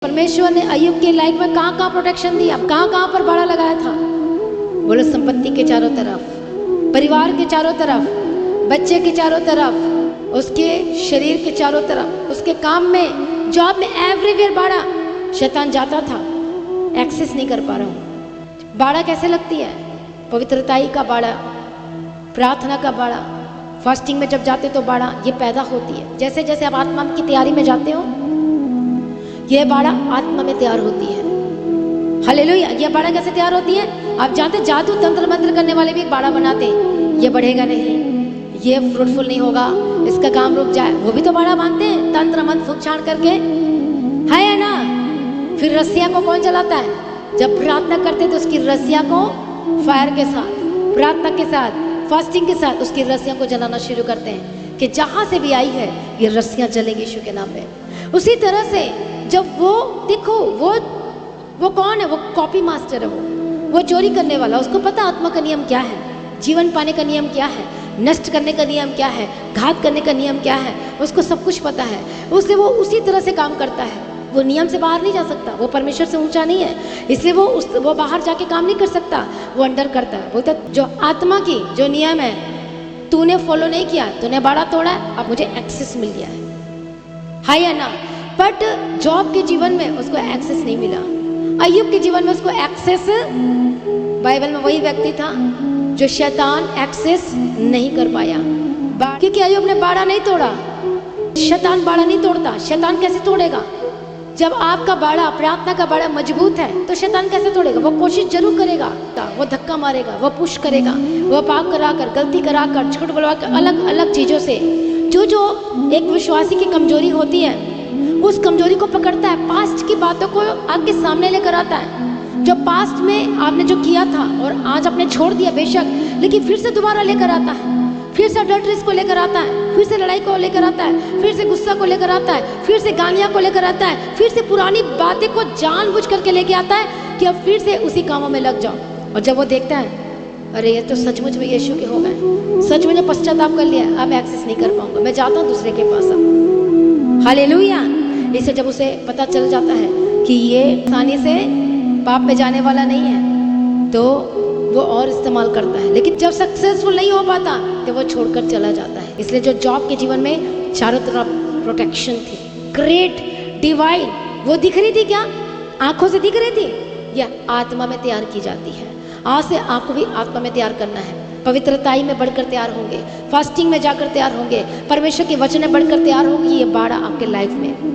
परमेश्वर ने अय्यूब के लाइफ में कहाँ कहाँ प्रोटेक्शन दिया, कहाँ कहाँ पर बाड़ा लगाया था। बोलो, संपत्ति के चारों तरफ, परिवार के चारों तरफ, बच्चे के चारों तरफ, उसके शरीर के चारों तरफ, उसके काम में, जॉब में, एवरीवेयर बाड़ा। शैतान जाता था, एक्सेस नहीं कर पा रहा हूँ। बाड़ा कैसे लगती है? पवित्रताई का बाड़ा, प्रार्थना का बाड़ा, फास्टिंग में जब जाते तो बाड़ा ये पैदा होती है। जैसे जैसे आप आत्मा की तैयारी में जाते हो, ये बाड़ा आत्मा में तैयार होती है। हालेलुया। ये बाड़ा कैसे तैयार होती है? आप जानते, जादू तंत्र मंत्र करने वाले भी एक बाड़ा बनाते हैं। ये बढ़ेगा नहीं, ये फ्रूटफुल नहीं होगा, इसका काम रुक जाए, वो भी तो बाड़ा बांधते हैं तंत्र मंत्र फूक छाड़ करके, है ना। फिर रस्सिया को कौन जलाता है? जब प्रार्थना करते तो उसकी रस्सिया को फायर के साथ, प्रार्थना के साथ, फास्टिंग के साथ उसकी रस्सियों को जलाना शुरू करते हैं कि जहां से भी आई है ये रस्सियां जलेंगी यीशु के नाम पे। उसी तरह से जब वो देखो, वो कौन है? वो कॉपी मास्टर है, वो चोरी करने वाला। उसको पता आत्मा का नियम क्या है, जीवन पाने का नियम क्या है, नष्ट करने का नियम क्या है, घात करने का नियम क्या है, उसको सब कुछ पता है। उसलिए वो उसी तरह से काम करता है। वो नियम से बाहर नहीं जा सकता, वो परमेश्वर से ऊंचा नहीं है, इसलिए वो बाहर जाके काम नहीं कर सकता, वो अंडर करता है। बोलता जो आत्मा की जो नियम है तूने फॉलो नहीं किया, तूने बाड़ा तोड़ा है, अब मुझे एक्सेस मिल गया है या ना। बट जॉब के जीवन में उसको एक्सेस नहीं मिला। अय्यूब के जीवन में उसको एक्सेस, बाइबल में वही व्यक्ति था जो शैतान एक्सेस नहीं कर पाया, क्योंकि अय्यूब ने बाड़ा नहीं तोड़ा। शैतान बाड़ा नहीं तोड़ता। शैतान कैसे तोड़ेगा? जब आपका बाड़ा, प्रार्थना का बाड़ा मजबूत है तो शैतान कैसे तोड़ेगा? वो कोशिश जरूर करेगा, वो धक्का मारेगा, वो पुश करेगा, वो पाप कराकर, गलती कराकर, झूठ बोलवाकर, अलग अलग चीजों से जो एक विश्वासी की कमजोरी होती है उस कमजोरी को पकड़ता है, पास्ट की बातों को आपके सामने लेकर आता है। जो पास्ट में आपने जो किया था और आज आपने छोड़ दिया बेशक, लेकिन फिर से दोबारा लेकर आता है, फिर से अडल्ट्रीज को लेकर आता है, फिर से लड़ाई को लेकर आता है, फिर से गुस्सा को लेकर आता है, फिर से गालियां को लेकर आता है, फिर से पुरानी बातें को जानबूझ करके लेके आता है कि अब फिर से उसी कामों में लग जाओ। और जब वो देखता है अरे ये तो सचमुच में यीशु के हो गए, सच में पश्चाताप कर लिया, अब एक्सेस नहीं कर पाऊंगा, मैं जाता हूँ दूसरे के पास अब। हालेलुया। इसे जब उसे पता चल जाता है कि ये आसानी से पाप में जाने वाला नहीं है तो वो और इस्तेमाल करता है, लेकिन जब सक्सेसफुल नहीं हो पाता तो वो छोड़कर चला जाता है। इसलिए जो जॉब के जीवन में चारों तरफ प्रोटेक्शन थी, ग्रेट डिवाइन, वो दिख रही थी क्या? आंखों से दिख रही थी या आत्मा में तैयार की जाती है? आज से आपको भी आत्मा में तैयार करना है। पवित्रताई में बढ़कर तैयार होंगे, फास्टिंग में जाकर तैयार होंगे, परमेश्वर के वचन में बढ़कर तैयार होंगे। ये बाड़ा आपके लाइफ में